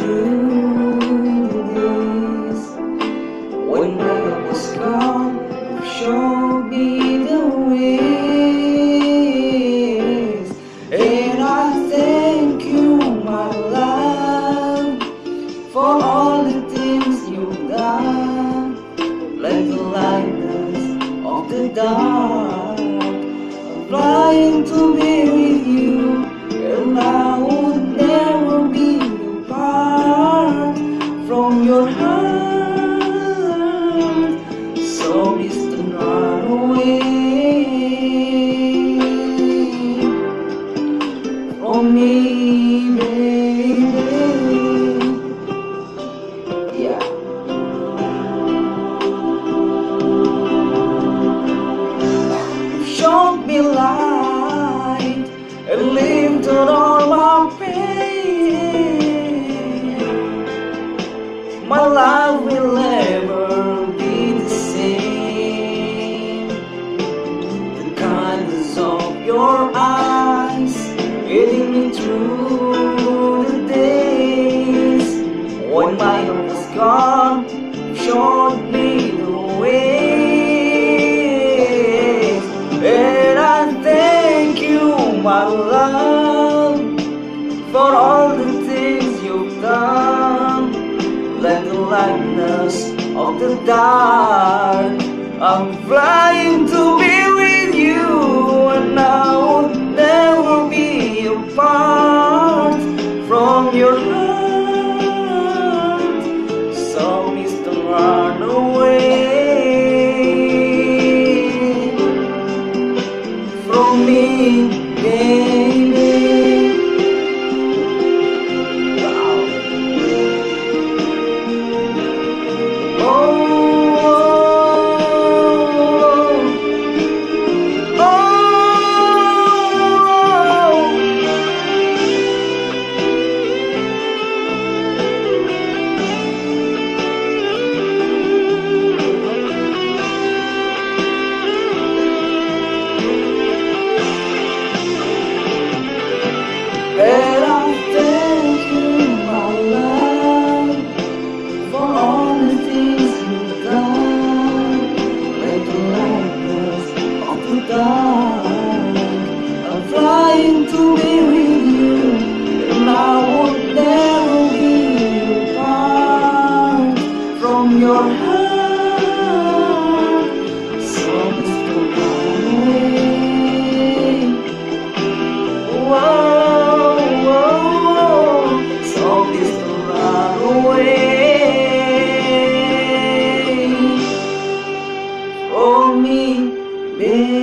through the days when I was gone. Show me the ways, and I thank you, my love, for all the things you've done. Like the lightness of the dark, flying to be with you, and I would never be apart from your heart. So distant, run away from me, baby. Yeah. Showed me light and lifted all my pain. My life will never be the same. The kindness of your eyes getting me through the days when my heart was gone. Showed me the way. And I thank you, my love, for all the things you've done. Like the lightness of the dark, I'm flying to be with you, and I would never be apart from your heart. So Mr. Run away from me, baby. Wow. Oh, oh, oh. And I thank you, my love, for all the things you've done. Like the lightness of the dark, I'm flying to be with you, and I would never be apart from your heart. So just run away. Whoa. For me, baby.